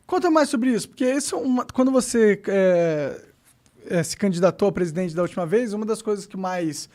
Conta mais sobre isso, porque isso quando você se candidatou a presidente da última vez, uma das coisas que mais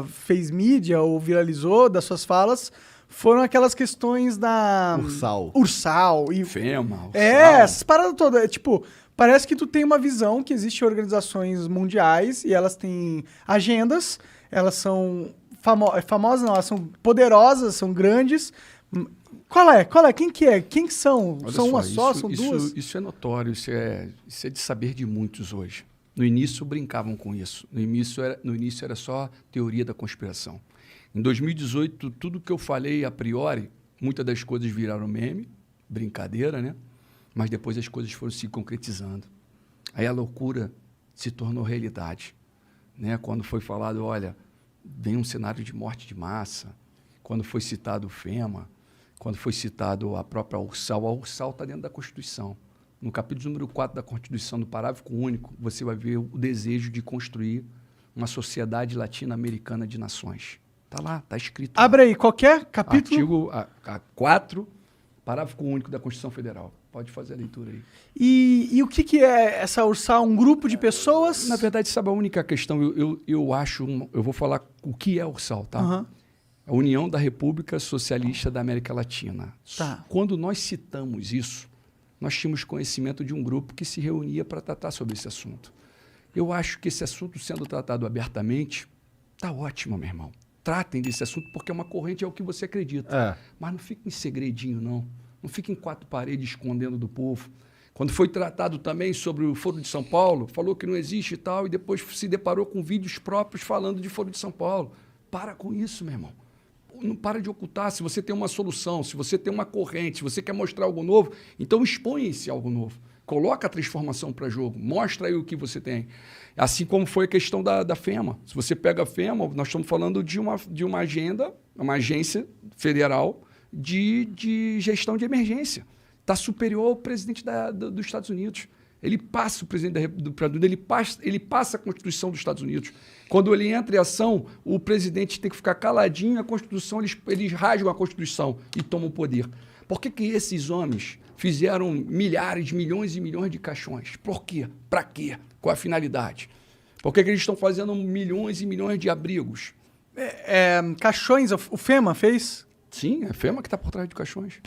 fez mídia ou viralizou das suas falas foram aquelas questões da... Ursal. E FEMA, Ursal. essas paradas todas. Tipo, parece que tu tem uma visão que existem organizações mundiais e elas têm agendas, elas são famosas, não, elas são poderosas, são grandes. Qual é? Quem que é? Quem que são? Olha são só, uma só? São duas? Isso é notório, isso é de saber de muitos hoje. No início brincavam com isso. No início era só teoria da conspiração. Em 2018, tudo que eu falei a priori, muitas das coisas viraram meme, brincadeira, né? Mas depois as coisas foram se concretizando. Aí a loucura se tornou realidade, né? Quando foi falado, olha, vem um cenário de morte de massa, quando foi citado o FEMA, quando foi citado a própria Ursal, a Ursal está dentro da Constituição. No capítulo número 4 da Constituição, no parágrafo único, você vai ver o desejo de construir uma sociedade latino-americana de nações. Está lá, está escrito. Abre aí, qualquer capítulo? Artigo 4, parágrafo único da Constituição Federal. Pode fazer a leitura aí. E o que é essa Ursal? Um grupo de pessoas? Na verdade, sabe a única questão? Eu vou falar o que é a Ursal, tá? Uhum. A União da República Socialista da América Latina. Tá. Quando nós citamos isso, nós tínhamos conhecimento de um grupo que se reunia para tratar sobre esse assunto. Eu acho que esse assunto sendo tratado abertamente, está ótimo, meu irmão. Tratem desse assunto, porque é uma corrente, é o que você acredita. Mas não fique em segredinho, não. Não fique em quatro paredes escondendo do povo. Quando foi tratado também sobre o Foro de São Paulo, falou que não existe e tal, e depois se deparou com vídeos próprios falando de Foro de São Paulo. Para com isso, meu irmão. Não para de ocultar. Se você tem uma solução, se você tem uma corrente, se você quer mostrar algo novo, então expõe esse algo novo. Coloca a transformação para jogo. Mostra aí o que você tem. Assim como foi a questão da FEMA. Se você pega a FEMA, nós estamos falando de uma agenda, uma agência federal de gestão de emergência. Está superior ao presidente dos Estados Unidos. Ele passa o presidente do ele passa a Constituição dos Estados Unidos. Quando ele entra em ação, o presidente tem que ficar caladinho, a Constituição, eles rasgam a Constituição e tomam o poder. Por que esses homens fizeram milhares, milhões e milhões de caixões? Por quê? Para quê? Qual a finalidade? Por que eles estão fazendo milhões e milhões de abrigos? Caixões, o FEMA fez? Sim, é a FEMA que está por trás de caixões.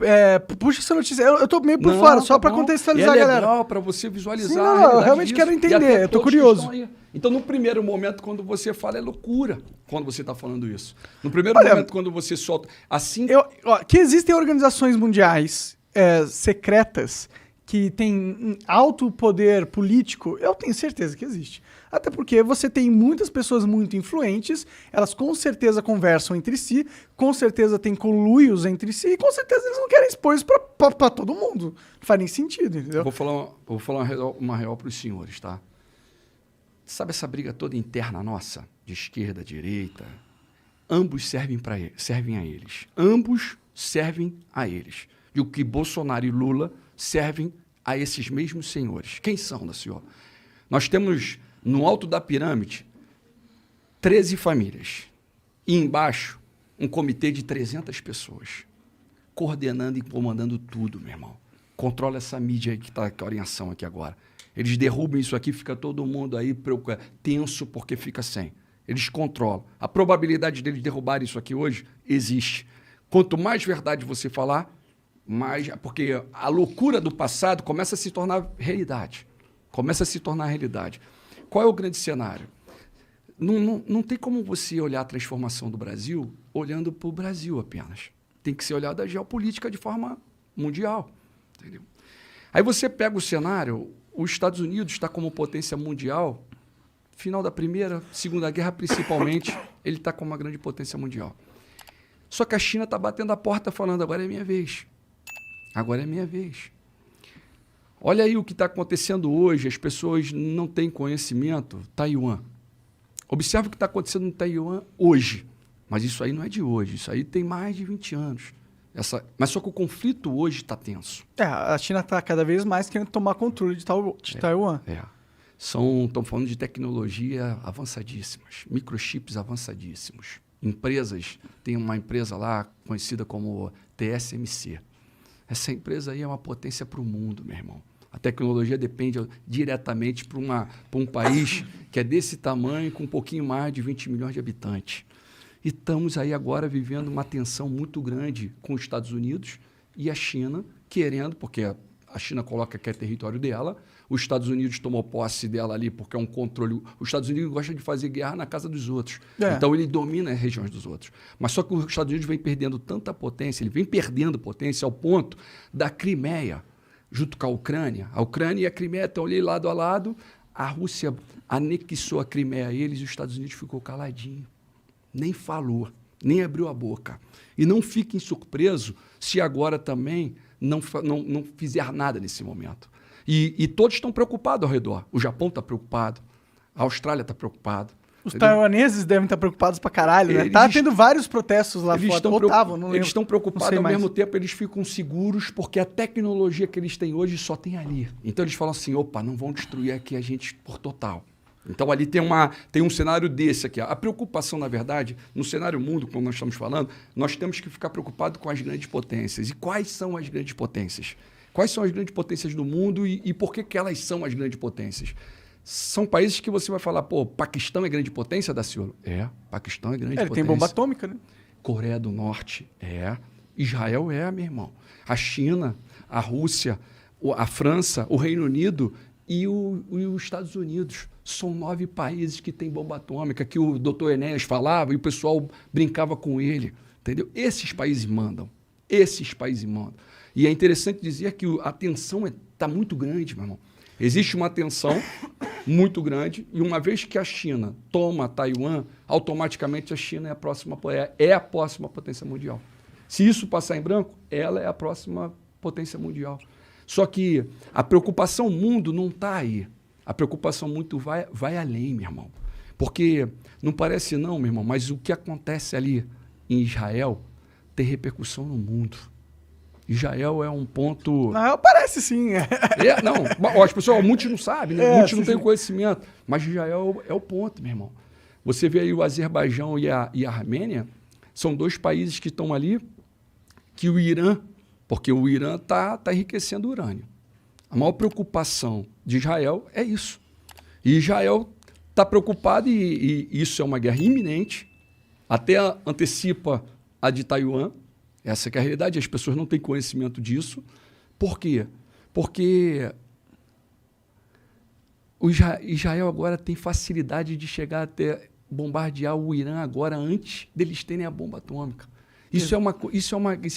Puxa essa notícia. Eu tô meio por fora, só para contextualizar a galera. É legal para você visualizar. Sim, não, eu realmente quero entender, eu tô curioso. Então, no primeiro momento, quando você fala, é loucura quando você está falando isso. No primeiro momento, quando você solta... assim que existem organizações mundiais secretas que têm alto poder político, eu tenho certeza que existe. Até porque você tem muitas pessoas muito influentes, elas com certeza conversam entre si, com certeza tem conluios entre si, e com certeza eles não querem expor isso pra todo mundo. Não faz nem sentido, entendeu? Vou falar uma real para os senhores, tá? Sabe essa briga toda interna nossa, de esquerda, direita? Ambos servem a eles. Ambos servem a eles. E o que Bolsonaro e Lula servem a esses mesmos senhores. Quem são, da senhora? Nós temos, no alto da pirâmide, 13 famílias. E embaixo, um comitê de 300 pessoas. Coordenando e comandando tudo, meu irmão. Controla essa mídia aí que está em ação aqui agora. Eles derrubam isso aqui, fica todo mundo aí tenso porque fica sem. Eles controlam. A probabilidade deles derrubarem isso aqui hoje existe. Quanto mais verdade você falar, mais... Porque a loucura do passado começa a se tornar realidade. Começa a se tornar realidade. Qual é o grande cenário? Não tem como você olhar a transformação do Brasil olhando para o Brasil apenas. Tem que ser olhado a geopolítica de forma mundial. Entendeu? Aí você pega o cenário, os Estados Unidos está como potência mundial, final da Primeira, Segunda Guerra principalmente, ele está como uma grande potência mundial. Só que a China está batendo a porta falando, agora é minha vez. Agora é minha vez. Olha aí o que está acontecendo hoje, as pessoas não têm conhecimento. Taiwan. Observe o que está acontecendo no Taiwan hoje. Mas isso aí não é de hoje, isso aí tem mais de 20 anos. Mas só que o conflito hoje está tenso. A China está cada vez mais querendo tomar controle de Taiwan. Estão falando de tecnologia avançadíssimas, microchips avançadíssimos. Empresas, tem uma empresa lá conhecida como TSMC. Essa empresa aí é uma potência para o mundo, meu irmão. A tecnologia depende diretamente para um país que é desse tamanho, com um pouquinho mais de 20 milhões de habitantes. E estamos aí agora vivendo uma tensão muito grande com os Estados Unidos e a China, querendo, porque a China coloca que é território dela, os Estados Unidos tomou posse dela ali porque é um controle. Os Estados Unidos gostam de fazer guerra na casa dos outros. Então ele domina as regiões dos outros. Mas só que os Estados Unidos vem perdendo tanta potência, ele vem perdendo potência ao ponto da Crimeia, junto com a Ucrânia. A Ucrânia e a Crimeia estão ali lado a lado. A Rússia anexou a Crimeia a eles e os Estados Unidos ficou caladinho. Nem falou, nem abriu a boca. E não fiquem surpresos se agora também não fizer nada nesse momento. E todos estão preocupados ao redor. O Japão está preocupado, a Austrália está preocupado. Os taiwaneses devem estar preocupados pra caralho, né? Tá tendo vários protestos lá fora. Eles estão preocupados, ao mesmo tempo eles ficam seguros porque a tecnologia que eles têm hoje só tem ali. Então eles falam assim, opa, não vão destruir aqui a gente por total. Então ali tem um cenário desse aqui. A preocupação, na verdade, no cenário mundo, como nós estamos falando, nós temos que ficar preocupados com as grandes potências. E quais são as grandes potências? Quais são as grandes potências do mundo e por que elas são as grandes potências? São países que você vai falar, pô, Paquistão é grande potência, Daciolo? Paquistão é grande potência. Ele tem bomba atômica, né? Coreia do Norte, Israel meu irmão. A China, a Rússia, a França, o Reino Unido e os Estados Unidos. São 9 países que têm bomba atômica, que o Dr. Enéas falava e o pessoal brincava com ele. Entendeu? Esses países mandam. E é interessante dizer que a tensão está muito grande, meu irmão. Existe uma tensão muito grande e uma vez que a China toma Taiwan, automaticamente a China é a próxima potência mundial. Se isso passar em branco, ela é a próxima potência mundial. Só que a preocupação mundo não está aí. A preocupação muito vai além, meu irmão. Porque não parece não, meu irmão, mas o que acontece ali em Israel tem repercussão no mundo. Israel é um ponto... Não, parece sim. Não, as pessoas, muitos não sabem, né? Muitos não têm conhecimento. Mas Israel é o ponto, meu irmão. Você vê aí o Azerbaijão e a Armênia, são 2 países que estão ali, que o Irã, porque o Irã está enriquecendo urânio. A maior preocupação de Israel é isso. E Israel está preocupado, e isso é uma guerra iminente, até antecipa a de Taiwan. Essa que é a realidade, as pessoas não têm conhecimento disso. Por quê? Porque o Israel agora tem facilidade de chegar até bombardear o Irã agora antes deles terem a bomba atômica. Isso é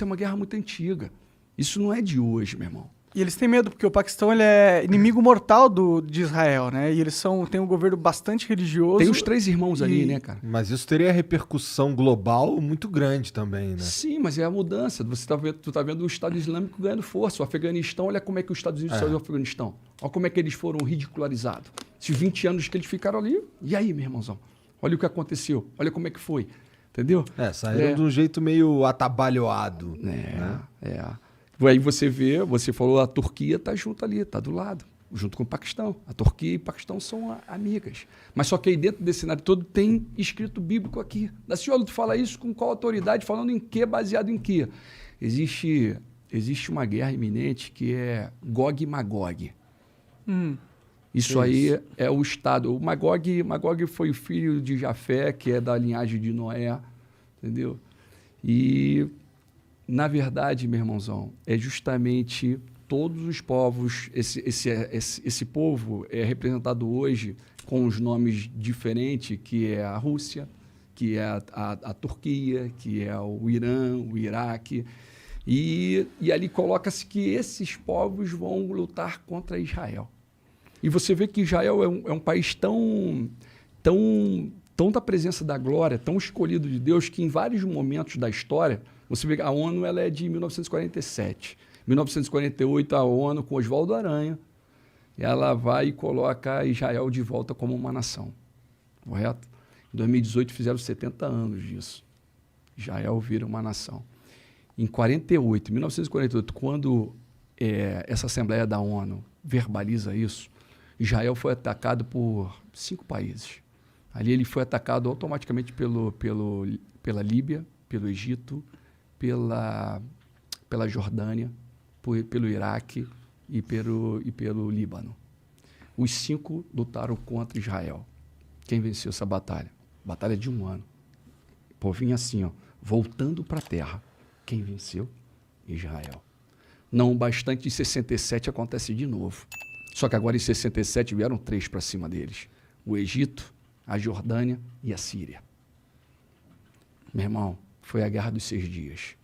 uma guerra muito antiga. Isso não é de hoje, meu irmão. E eles têm medo, porque o Paquistão ele é inimigo mortal de Israel, né? E eles têm um governo bastante religioso. Tem os 3 irmãos ali, né, cara? Mas isso teria repercussão global muito grande também, né? Sim, mas é a mudança. Tu tá vendo o Estado Islâmico ganhando força. O Afeganistão, olha como é que os Estados Unidos saiu do Afeganistão. Olha como é que eles foram ridicularizados. Esses 20 anos que eles ficaram ali, e aí, meu irmãozão? Olha o que aconteceu. Olha como é que foi. Entendeu? Saíram de um jeito meio atabalhoado. Aí você falou, a Turquia está junto ali, está do lado, junto com o Paquistão. A Turquia e o Paquistão são amigas. Mas só que aí dentro desse cenário todo tem escrito bíblico aqui. Daciolo, tu fala isso com qual autoridade? Falando em quê? Baseado em quê? Existe uma guerra iminente que é Gog e Magog. Isso aí é o Estado. O Magog foi o filho de Jafé, que é da linhagem de Noé. Entendeu? E... na verdade, meu irmãozão, é justamente todos os povos, esse povo é representado hoje com os nomes diferentes, que é a Rússia, que é a Turquia, que é o Irã, o Iraque. E ali coloca-se que esses povos vão lutar contra Israel. E você vê que Israel é um país tão da presença da glória, tão escolhido de Deus, que em vários momentos da história... Você vê que a ONU ela é de 1947. Em 1948, a ONU, com Oswaldo Aranha, ela vai e coloca Israel de volta como uma nação. Correto? Em 2018, fizeram 70 anos disso. Israel vira uma nação. Em 1948, quando essa Assembleia da ONU verbaliza isso, Israel foi atacado por 5 países. Ali ele foi atacado automaticamente pela Líbia, pelo Egito, pela Jordânia, pelo Iraque e pelo Líbano. Os 5 lutaram contra Israel. Quem venceu essa batalha? Batalha de 1 ano. O povinho assim, ó, voltando para a terra. Quem venceu? Israel. Não bastante, em 67 acontece de novo. Só que agora em 67 vieram 3 para cima deles. O Egito, a Jordânia e a Síria. Meu irmão, foi a Guerra dos 6 Dias.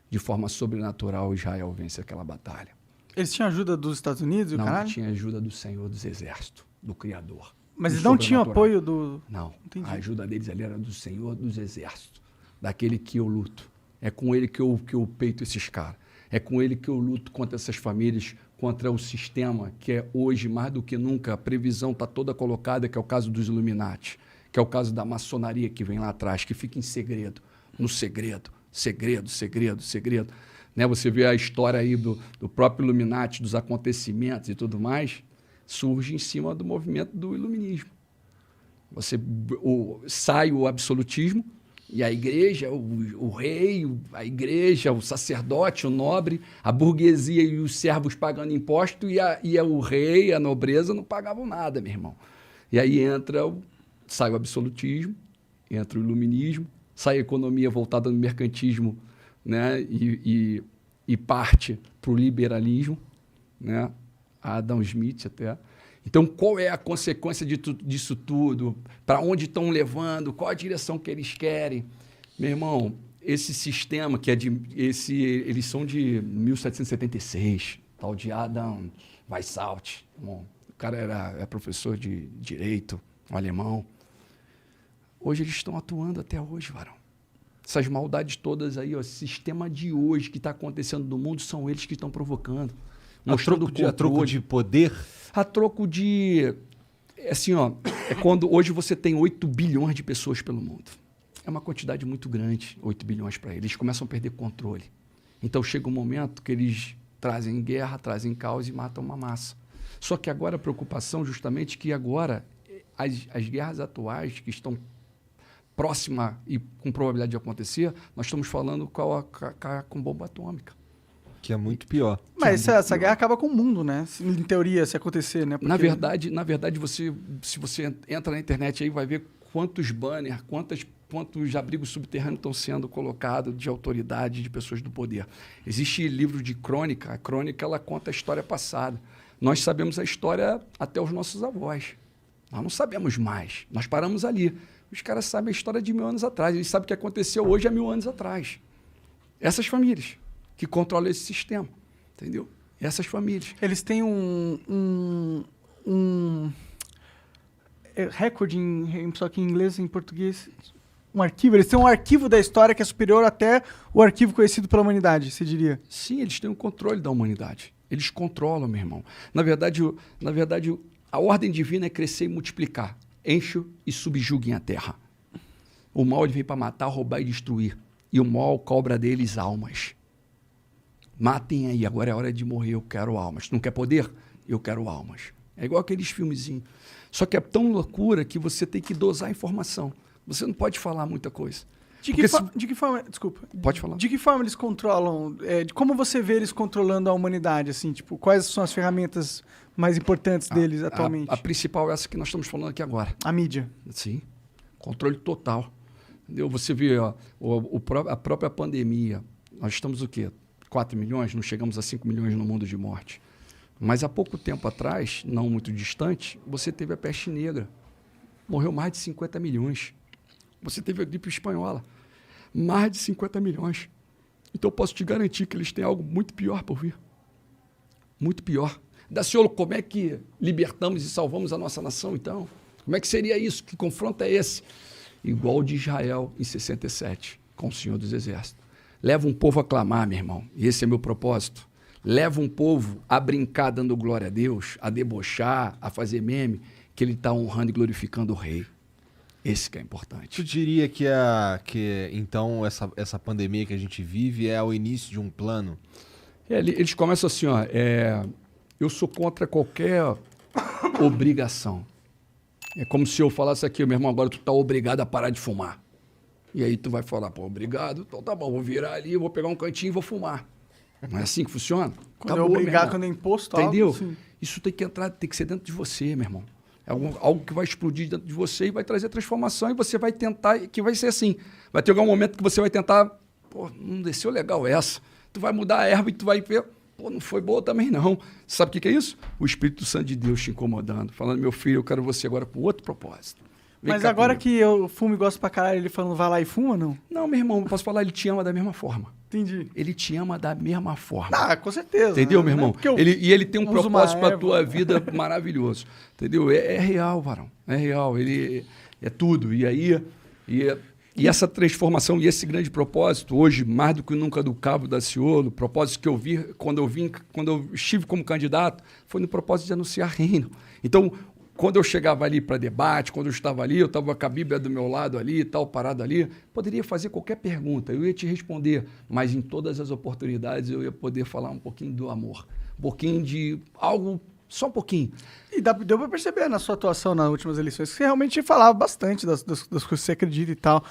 De forma sobrenatural, Israel vence aquela batalha. Eles tinham ajuda dos Estados Unidos e o Não caralho? tinha ajuda do Senhor dos Exércitos, do Criador. Mas do eles não tinham sobrenatural. apoio do... Não, Entendi. a ajuda deles ali era do Senhor dos Exércitos, daquele que eu luto. É com ele que eu peito esses caras. É com ele que eu luto contra essas famílias, contra o sistema, que é hoje, mais do que nunca, a previsão está toda colocada, que é o caso dos Illuminati, que é o caso da maçonaria que vem lá atrás, que fica em segredo, no segredo, segredo. Né? Você vê a história aí do próprio Illuminati, dos acontecimentos e tudo mais, surge em cima do movimento do iluminismo. Sai o absolutismo e a igreja, o rei, a igreja, o sacerdote, o nobre, a burguesia e os servos pagando imposto e o rei, a nobreza não pagavam nada, meu irmão. E aí sai o absolutismo, entra o iluminismo, sai a economia voltada no mercantismo, né? e parte para o liberalismo, né? Adam Smith até. Então, qual é a consequência disso tudo? Para onde estão levando? Qual a direção que eles querem? Meu irmão, esse sistema, eles são de 1776, tal de Adam Weishaupt. Bom, o cara é professor de direito, um alemão. Hoje eles estão atuando até hoje, varão. Essas maldades todas aí, ó, esse sistema de hoje que está acontecendo no mundo, são eles que estão provocando. A troco de poder? A troco de... Assim, ó, é quando hoje você tem 8 bilhões de pessoas pelo mundo. É uma quantidade muito grande, 8 bilhões para eles. Eles começam a perder controle. Então chega um momento que eles trazem guerra, trazem caos e matam uma massa. Só que agora a preocupação justamente que agora as guerras atuais que estão próximas e com probabilidade de acontecer, nós estamos falando com bomba atômica. Que é muito pior. Mas essa guerra acaba com o mundo, né? Em teoria, se acontecer, né? Porque... Na verdade, se você entra na internet aí, vai ver quantos banners, quantos abrigos subterrâneos estão sendo colocados de autoridade, de pessoas do poder. Existe livro de crônica. A crônica, ela conta a história passada. Nós sabemos a história até os nossos avós. Nós não sabemos mais. Nós paramos ali. Os caras sabem a história de 1000 anos atrás. Eles sabem o que aconteceu hoje há 1000 anos atrás. Essas famílias que controlam esse sistema, entendeu? Essas famílias. Eles têm um recorde, só que em inglês e em português, um arquivo. Eles têm um arquivo da história que é superior até o arquivo conhecido pela humanidade, você diria? Sim, eles têm o controle da humanidade. Eles controlam, meu irmão. Na verdade, a ordem divina é crescer e multiplicar. Enche e subjuguem a terra. O mal ele vem para matar, roubar e destruir. E o mal cobra deles almas. Matem aí, agora é hora de morrer, eu quero almas. Não quer poder? Eu quero almas. É igual aqueles filmezinhos. Só que é tão loucura que você tem que dosar a informação. Você não pode falar muita coisa. De que forma... Desculpa. Pode falar. De que forma eles controlam... como você vê eles controlando a humanidade? Assim, tipo, quais são as ferramentas mais importantes deles atualmente? A principal é essa que nós estamos falando aqui agora. A mídia. Sim. Controle total. Entendeu? Você vê ó, a própria pandemia. Nós estamos o quê? 4 milhões? Não chegamos a 5 milhões no mundo de morte. Mas há pouco tempo atrás, não muito distante, você teve a peste negra. Morreu mais de 50 milhões. Você teve a gripe espanhola. Mais de 50 milhões. Então eu posso te garantir que eles têm algo muito pior por vir. Muito pior. Daciolo, como é que libertamos e salvamos a nossa nação, então? Como é que seria isso? Que confronto é esse? Igual o de Israel em 67, com o Senhor dos Exércitos. Leva um povo a clamar, meu irmão. E esse é meu propósito. Leva um povo a brincar dando glória a Deus, a debochar, a fazer meme, que ele está honrando e glorificando o rei. Esse que é importante. Tu diria que então essa pandemia que a gente vive é o início de um plano? Eles começam assim, ó, eu sou contra qualquer obrigação. É como se eu falasse aqui, meu irmão, agora tu tá obrigado a parar de fumar. E aí tu vai falar, pô, obrigado, então tá bom, vou virar ali, vou pegar um cantinho e vou fumar. Não é assim que funciona? Quando Acabou, é meu obrigar, irmão. quando é imposto, Entendeu? algo, sim. Isso tem que entrar, tem que ser dentro de você, meu irmão. É algo que vai explodir dentro de você e vai trazer transformação e você vai tentar, que vai ser assim. Vai ter algum momento que você vai tentar, pô, não desceu legal essa. Tu vai mudar a erva e tu vai ver, pô, não foi boa também não. Sabe o que é isso? O Espírito Santo de Deus te incomodando, falando, meu filho, eu quero você agora para outro propósito. Vem Mas cá agora comigo. que eu fumo e gosto pra caralho, ele falando vai lá e fuma, não? Não, meu irmão, eu posso falar, ele te ama da mesma forma. Entendi. Ele te ama da mesma forma. Ah, com certeza. Entendeu, né? meu Não é irmão? porque eu Ele tem um uso uma propósito para a erva. tua vida maravilhoso. Entendeu? É real, varão. É real. Ele é tudo. E aí, e essa transformação e esse grande propósito, hoje, mais do que nunca do Cabo da Ciolo, o propósito que eu vi quando eu estive como candidato, foi no propósito de anunciar reino. Então, quando eu chegava ali para debate, quando eu estava ali, eu estava com a Bíblia do meu lado ali e tal, parado ali, poderia fazer qualquer pergunta, eu ia te responder, mas em todas as oportunidades eu ia poder falar um pouquinho do amor, um pouquinho de algo, só um pouquinho. E deu pra perceber na sua atuação nas últimas eleições que você realmente falava bastante das coisas que você acredita e tal.